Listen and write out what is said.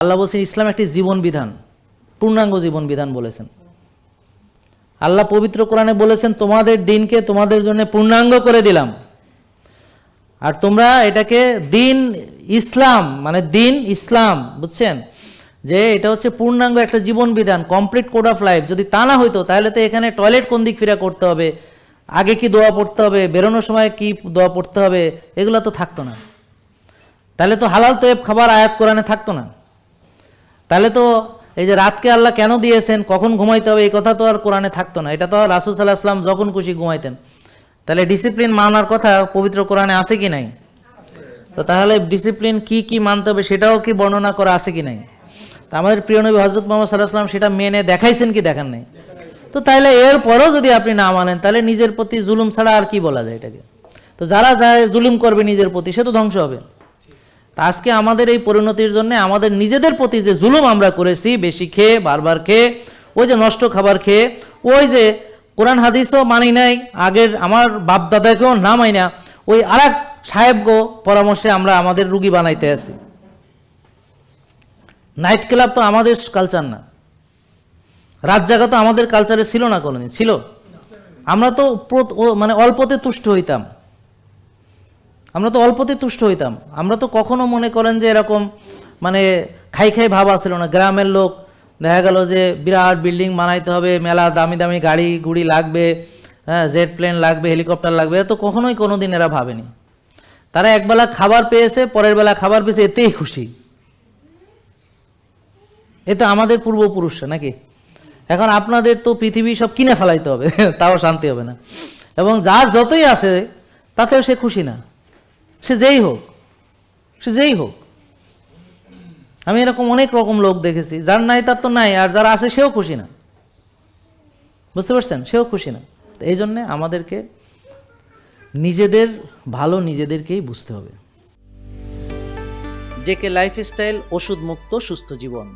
আল্লাহ বলছেন ইসলাম একটি জীবন বিধান, পূর্ণাঙ্গ জীবন বিধান বলেছেন। আল্লাহ পবিত্র কোরআনে বলেছেন তোমাদের দিনকে তোমাদের জন্য পূর্ণাঙ্গ করে দিলাম। আর তোমরা এটাকে দিন ইসলাম মানে দিন ইসলাম বুঝছেন, যে এটা হচ্ছে পূর্ণাঙ্গ একটা জীবন বিধান, কমপ্লিট কোড অফ লাইফ। যদি তা না হইতো তাহলে তো এখানে টয়লেট কোন দিক ফিরা করতে হবে, আগে কি দোয়া পড়তে হবে, বেরোনোর সময় কি দোয়া পড়তে হবে, এগুলো তো থাকতো না। তাহলে তো হালাল তৈব খাবার আয়াত কোরআনে থাকতো না। তাহলে তো এই যে রাতকে আল্লাহ কেন দিয়েছেন, কখন ঘুমাইতে হবে, এই কথা তো আর কোরআনে থাকতো না। এটা তো রাসূল সাল্লাল্লাহু আলাইহি ওয়াসাল্লাম যখন খুশি ঘুমাইতেন। তাহলে ডিসিপ্লিন মানার কথা পবিত্র কোরআনে আছে কি নাই? তো তাহলে ডিসিপ্লিন কি কি মানতে হবে সেটাও কি বর্ণনা করা আছে কি নাই? তা আমাদের প্রিয় নবী হযরত মুহাম্মদ সাল্লাল্লাহু আলাইহি ওয়াসাল্লাম সেটা মেনে দেখাইছেন কি দেখান নাই? তো তাহলে এরপরও যদি আপনি না মানেন তাহলে নিজের প্রতি জুলুম ছাড়া আর কি বলা যায় এটাকে? তো যারা যায় জুলুম করবে নিজের প্রতি সে তো ধ্বংস হবে। তা আজকে আমাদের এই পরিণতির জন্য আমাদের নিজেদের প্রতি যে জুলুম আমরা করেছি, বেশি খেয়ে বারবার খেয়ে, ওই যে নষ্ট খাবার খেয়ে, ওই যে কোরআন হাদিসও মানি নাই, আগের আমার বাপ দাদাকেও না মানি না, ওই আর এক সাহেবগো পরামর্শে আমরা আমাদের রুগী বানাইতে আছি। নাইট ক্লাব তো আমাদের কালচার না, রাত জাগা তো আমাদের কালচারে ছিল না কোনোদিন। ছিল? আমরা তো মানে অল্পতে তুষ্ট হইতাম, আমরা তো অল্পতে তুষ্ট হইতাম। আমরা তো কখনো মনে করেন যে এরকম মানে খাই খাই ভাব আসছিল না। গ্রামের লোক দেখা গেল যে বিরাট বিল্ডিং বানাইতে হবে, মেলা দামি দামি গাড়ি গুড়ি লাগবে, হ্যাঁ জেট প্লেন লাগবে, হেলিকপ্টার লাগবে, তো কখনোই কোনোদিন এরা ভাবেনি। তারা একবেলা খাবার পেয়েছে, পরের বেলা খাবার পেয়েছে, এতেই খুশি। এ তো আমাদের পূর্বপুরুষরা নাকি? এখন আপনাদের তো পৃথিবী সব কিনে ফেলাইতে হবে তাও শান্তি হবে না। এবং যার যতই আছে তাতেও সে খুশি না, সে যেই হোক, সে যেই হোক। আমি এরকম অনেক রকম লোক দেখেছি, যার নাই তার তো নাই, আর যারা আছে সেও খুশি না। বুঝতে পারছেন? সেও খুশি না। এই জন্যে আমাদেরকে নিজেদের ভালো নিজেদেরকেই বুঝতে হবে। জেকে লাইফস্টাইল, ওষুধ মুক্ত সুস্থ জীবন।